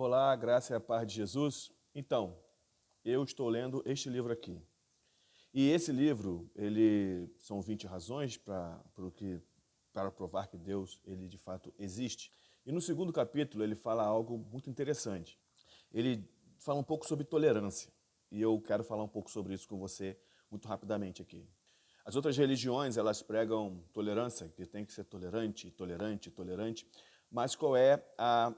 Olá, graça e a paz de Jesus. Então, eu estou lendo este livro aqui. E esse livro, ele são 20 razões para provar que Deus, ele de fato existe. E no segundo capítulo, ele fala algo muito interessante. Ele fala um pouco sobre tolerância. E eu quero falar um pouco sobre isso com você muito rapidamente aqui. As outras religiões, elas pregam tolerância, que tem que ser tolerante, tolerante, tolerante. Mas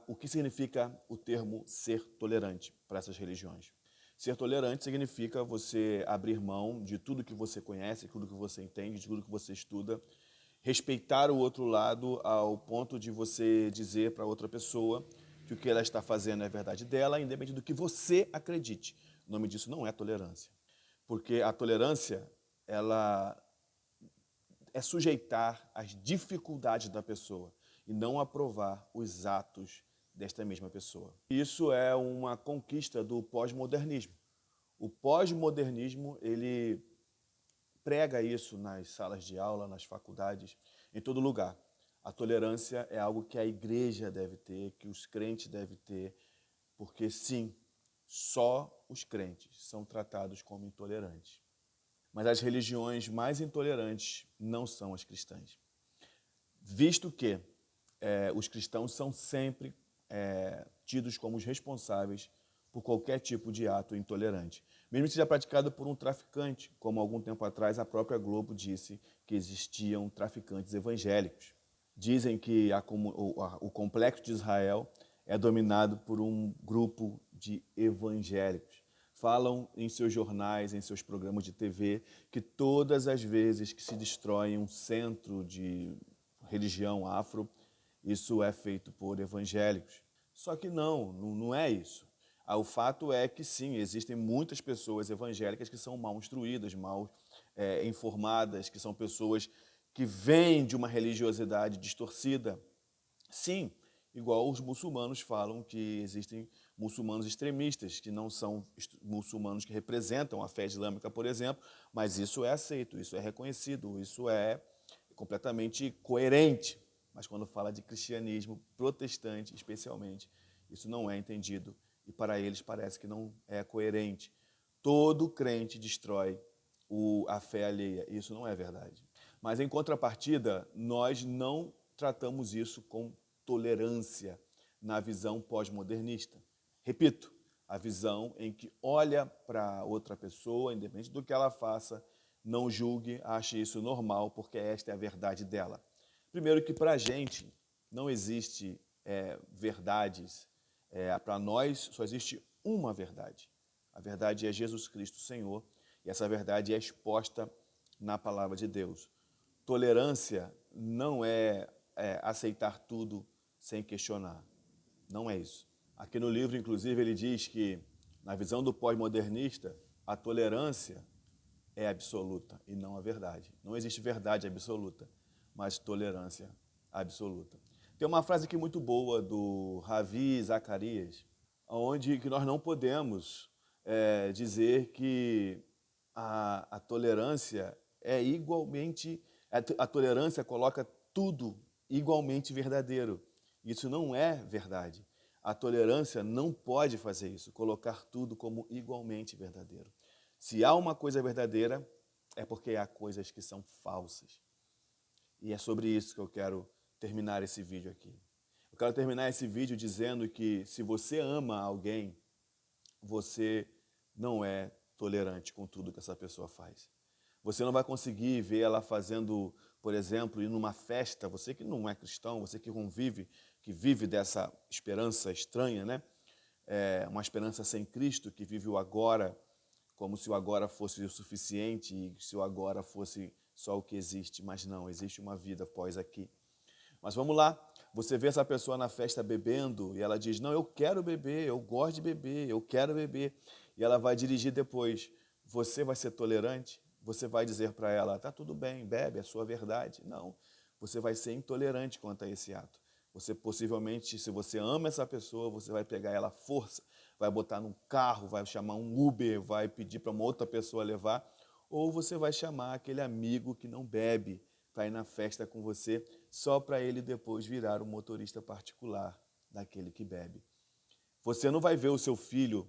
o que significa o termo ser tolerante para essas religiões? Ser tolerante significa você abrir mão de tudo que você conhece, de tudo que você entende, de tudo que você estuda, respeitar o outro lado ao ponto de você dizer para outra pessoa que o que ela está fazendo é verdade dela, independente do que você acredite. O nome disso não é tolerância. Porque a tolerância, ela é sujeitar as dificuldades da pessoa e não aprovar os atos desta mesma pessoa. Isso é uma conquista do pós-modernismo. O pós-modernismo, ele prega isso nas salas de aula, nas faculdades, em todo lugar. A tolerância é algo que a igreja deve ter, que os crentes devem ter, porque sim, só os crentes são tratados como intolerantes. Mas as religiões mais intolerantes não são as cristãs. Visto que os cristãos são sempre tidos como os responsáveis por qualquer tipo de ato intolerante. Mesmo que seja praticado por um traficante, como algum tempo atrás a própria Globo disse que existiam traficantes evangélicos. Dizem que o complexo de Israel é dominado por um grupo de evangélicos. Falam em seus jornais, em seus programas de TV, que todas as vezes que se destrói um centro de religião afro, isso é feito por evangélicos. Só que não é isso. O fato é que sim, existem muitas pessoas evangélicas que são mal instruídas, mal informadas, que são pessoas que vêm de uma religiosidade distorcida. Sim, igual os muçulmanos falam que existem muçulmanos extremistas, que não são muçulmanos que representam a fé islâmica, por exemplo, mas isso é aceito, isso é reconhecido, isso é completamente coerente. Mas quando fala de cristianismo protestante, especialmente, isso não é entendido e para eles parece que não é coerente. Todo crente destrói a fé alheia. Isso não é verdade. Mas em contrapartida, nós não tratamos isso com tolerância na visão pós-modernista. Repito, a visão em que olha para outra pessoa, independente do que ela faça, não julgue, ache isso normal, porque esta é a verdade dela. Primeiro que para a gente não existe verdades. Para nós só existe uma verdade. A verdade é Jesus Cristo, Senhor, e essa verdade é exposta na palavra de Deus. Tolerância não é aceitar tudo sem questionar. Não é isso. Aqui no livro, inclusive, ele diz que, na visão do pós-modernista, a tolerância é absoluta e não a verdade. Não existe verdade absoluta, mas tolerância absoluta. Tem uma frase aqui muito boa do Ravi Zacarias, onde que nós não podemos dizer que a tolerância é igualmente, a tolerância coloca tudo igualmente verdadeiro. Isso não é verdade. A tolerância não pode fazer isso, colocar tudo como igualmente verdadeiro. Se há uma coisa verdadeira, é porque há coisas que são falsas. E é sobre isso que eu quero terminar esse vídeo aqui. Eu quero terminar esse vídeo dizendo que se você ama alguém, você não é tolerante com tudo que essa pessoa faz. Você não vai conseguir ver ela fazendo, por exemplo, ir numa festa, você que não é cristão, você que convive, que vive dessa esperança estranha, né? Uma esperança sem Cristo, que vive o agora, como se o agora fosse o suficiente e se o agora fosse só o que existe. Mas não, existe uma vida após aqui. Mas vamos lá, você vê essa pessoa na festa bebendo e ela diz, não, eu quero beber, eu gosto de beber, eu quero beber. E ela vai dirigir depois. Você vai ser tolerante? Você vai dizer para ela, tá tudo bem, bebe, é sua verdade. Não, você vai ser intolerante quanto a esse ato. Você possivelmente, se você ama essa pessoa, você vai pegar ela à força, vai botar num carro, vai chamar um Uber, vai pedir para uma outra pessoa levar, ou você vai chamar aquele amigo que não bebe para ir na festa com você, só para ele depois virar o motorista particular daquele que bebe. Você não vai ver o seu filho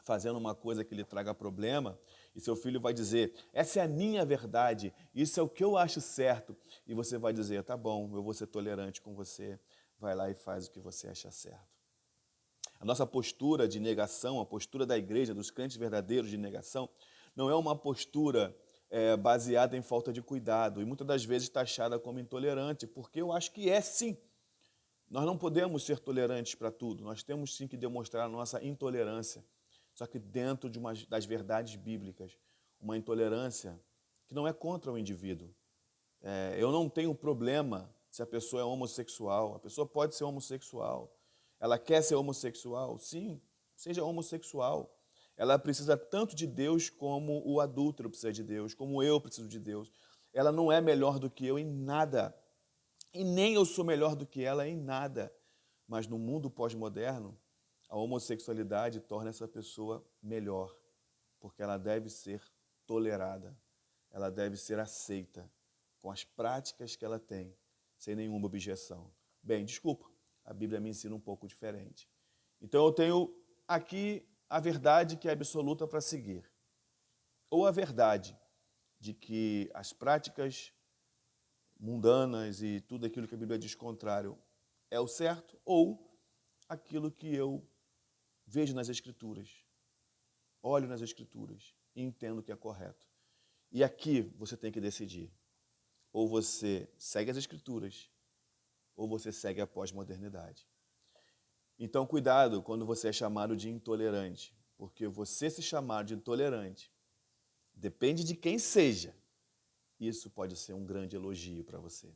fazendo uma coisa que lhe traga problema, e seu filho vai dizer, essa é a minha verdade, isso é o que eu acho certo. E você vai dizer, tá bom, eu vou ser tolerante com você, vai lá e faz o que você acha certo. A nossa postura de negação, a postura da igreja, dos crentes verdadeiros de negação, não é uma postura baseada em falta de cuidado, e muitas das vezes taxada como intolerante, porque eu acho que é sim. Nós não podemos ser tolerantes para tudo, nós temos sim que demonstrar a nossa intolerância, só que dentro das verdades bíblicas, uma intolerância que não é contra o indivíduo. Eu não tenho problema se a pessoa é homossexual, a pessoa pode ser homossexual, ela quer ser homossexual, sim, seja homossexual. Ela precisa tanto de Deus como o adúltero precisa de Deus, como eu preciso de Deus. Ela não é melhor do que eu em nada, e nem eu sou melhor do que ela em nada. Mas no mundo pós-moderno, a homossexualidade torna essa pessoa melhor, porque ela deve ser tolerada, ela deve ser aceita com as práticas que ela tem, sem nenhuma objeção. Bem, desculpa, a Bíblia me ensina um pouco diferente. Então eu tenho aqui a verdade que é absoluta para seguir, ou a verdade de que as práticas mundanas e tudo aquilo que a Bíblia diz contrário é o certo, ou aquilo que eu vejo nas Escrituras, olho nas Escrituras e entendo que é correto. E aqui você tem que decidir. Ou você segue as Escrituras, ou você segue a pós-modernidade. Então, cuidado quando você é chamado de intolerante, porque você se chamar de intolerante, depende de quem seja, isso pode ser um grande elogio para você.